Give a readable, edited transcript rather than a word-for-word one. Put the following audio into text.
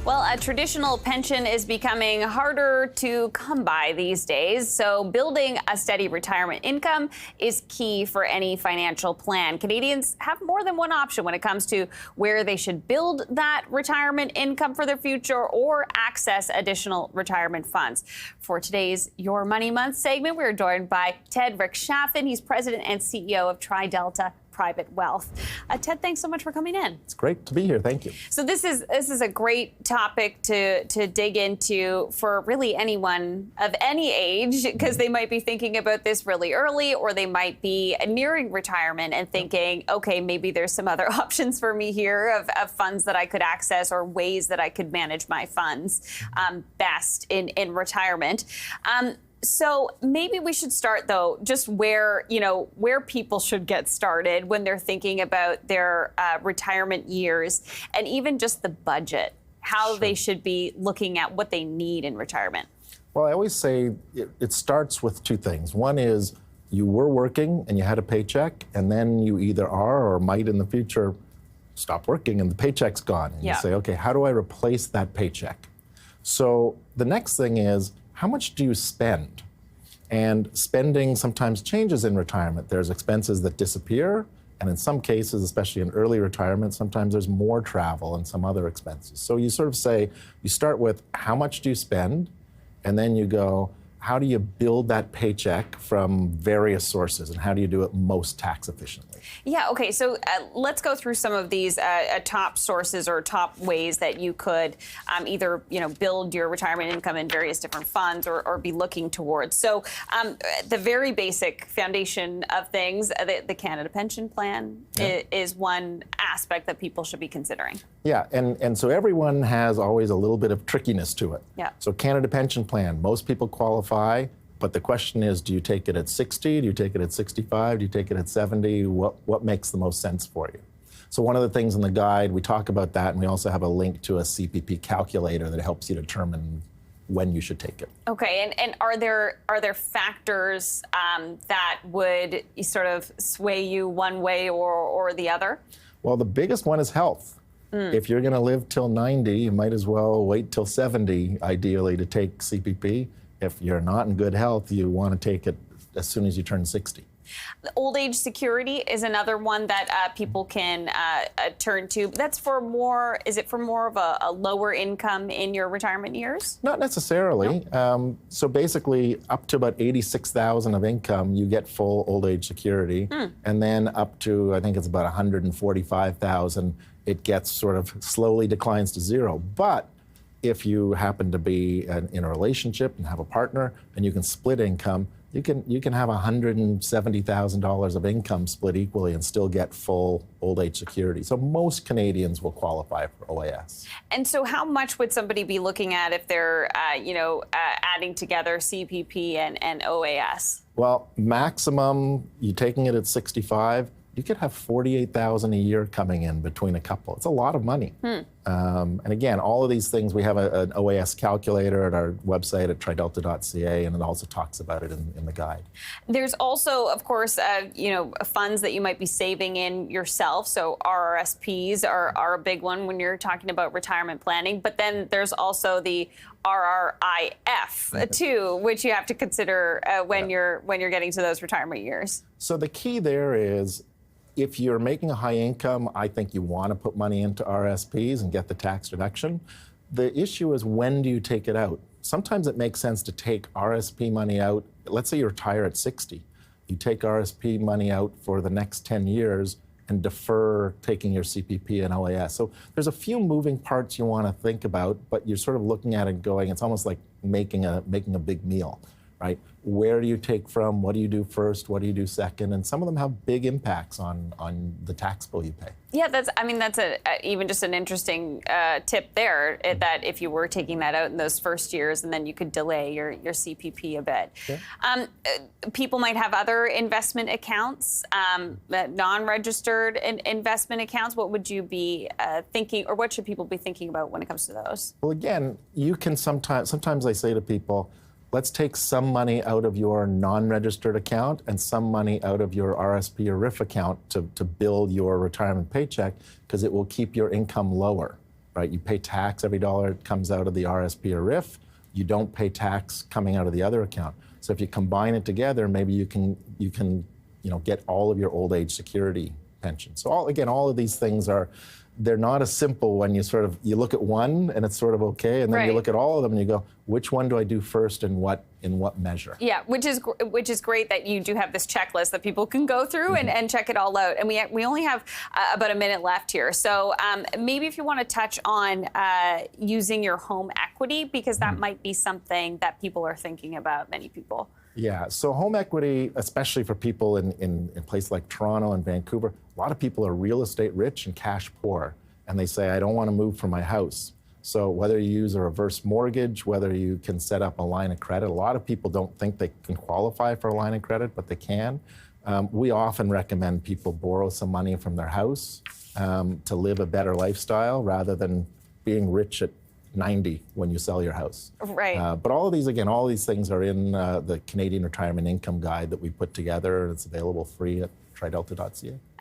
Well, a traditional pension is becoming harder to come by these days, so building a steady retirement income is key for any financial plan. Canadians have more than one option when it comes to where they should build that retirement income for their future or access additional retirement funds. For today's Your Money Month segment, we're joined by Ted Rechtshaffen. He's president and CEO of TriDelta Private Wealth. Ted, thanks so much for coming in. It's great to be here. Thank you. So this is a great topic to dig into for really anyone of any age, because they might be thinking about this really early, or they might be nearing retirement and thinking, okay, maybe there's some other options for me here of funds that I could access or ways that I could manage my funds best in retirement. So maybe we should start, though, just where people should get started when they're thinking about their retirement years, and even just the budget, how they should be looking at what they need in retirement. Well, I always say it starts with two things. One is you were working and you had a paycheck, and then you either are or might in the future stop working and the paycheck's gone. And you say, okay, how do I replace that paycheck? So the next thing is, how much do you spend? And spending sometimes changes in retirement. There's expenses that disappear, and in some cases, especially in early retirement, sometimes there's more travel and some other expenses. So you sort of say, you start with how much do you spend, and then you go, how do you build that paycheck from various sources, and how do you do it most tax efficiently? Yeah, okay, so let's go through some of these top sources or top ways that you could either build your retirement income in various different funds or be looking towards. So the very basic foundation of things, the Canada Pension Plan is one aspect that people should be considering. Yeah, and so everyone has always a little bit of trickiness to it. Yeah. So Canada Pension Plan, most people qualify, but the question is, do you take it at 60? Do you take it at 65? Do you take it at 70? What makes the most sense for you? So one of the things in the guide, we talk about that, and we also have a link to a CPP calculator that helps you determine when you should take it. Okay, and are there factors that would sort of sway you one way or the other? Well, the biggest one is health. If you're going to live till 90, you might as well wait till 70, ideally, to take CPP. If you're not in good health, you want to take it as soon as you turn 60. Old age security is another one that people can turn to. That's for more, is it for more of a lower income in your retirement years? Not necessarily. No. So basically, up to about $86,000 of income, you get full old age security. And then up to, I think it's about $145,000, it gets sort of slowly declines to zero. But if you happen to be in a relationship and have a partner and you can split income, you can have $170,000 of income split equally and still get full old age security. So most Canadians will qualify for OAS. And so how much would somebody be looking at if they're adding together CPP and OAS? Well, maximum, you're taking it at 65, you could have $48,000 a year coming in between a couple. It's a lot of money. And again, all of these things, we have an OAS calculator at our website at tridelta.ca, and it also talks about it in the guide. There's also, of course, funds that you might be saving in yourself. So RRSPs are a big one when you're talking about retirement planning. But then there's also the RRIF too, which you have to consider when you're getting to those retirement years. So the key there is, if you're making a high income, I think you want to put money into RSPs and get the tax deduction. The issue is, when do you take it out? Sometimes it makes sense to take RSP money out. Let's say you retire at 60. You take RSP money out for the next 10 years and defer taking your CPP and OAS. So there's a few moving parts you want to think about, but you're sort of looking at it going, it's almost like making a big meal, right? Where do you take from? What do you do first? What do you do second? And some of them have big impacts on the tax bill you pay. Yeah, that's even just an interesting tip there, that if you were taking that out in those first years, and then you could delay your CPP a bit. Yeah. People might have other investment accounts, non-registered investment accounts. What would you be thinking, or what should people be thinking about when it comes to those? Well, again, you can sometimes I say to people, let's take some money out of your non-registered account and some money out of your RSP or RIF account to build your retirement paycheck, because it will keep your income lower. right? You pay tax every dollar that comes out of the RSP or RIF. You don't pay tax coming out of the other account. So if you combine it together, maybe you can get all of your old age security pension. So all of these things they're not as simple when you look at one and it's sort of okay, and then you look at all of them and you go, which one do I do first and in what measure? Yeah, which is great that you do have this checklist that people can go through and check it all out. And we only have about a minute left here. So maybe if you want to touch on using your home equity, because that might be something that people are thinking about, many people. Yeah, so home equity, especially for people in places like Toronto and Vancouver, a lot of people are real estate rich and cash poor, and they say, I don't want to move from my house. So whether you use a reverse mortgage, whether you can set up a line of credit, a lot of people don't think they can qualify for a line of credit, but they can. We often recommend people borrow some money from their house to live a better lifestyle rather than being rich at 90 when you sell your house. Right. But all of these things are in the Canadian Retirement Income Guide that we put together, and it's available free at TriDelta.ca.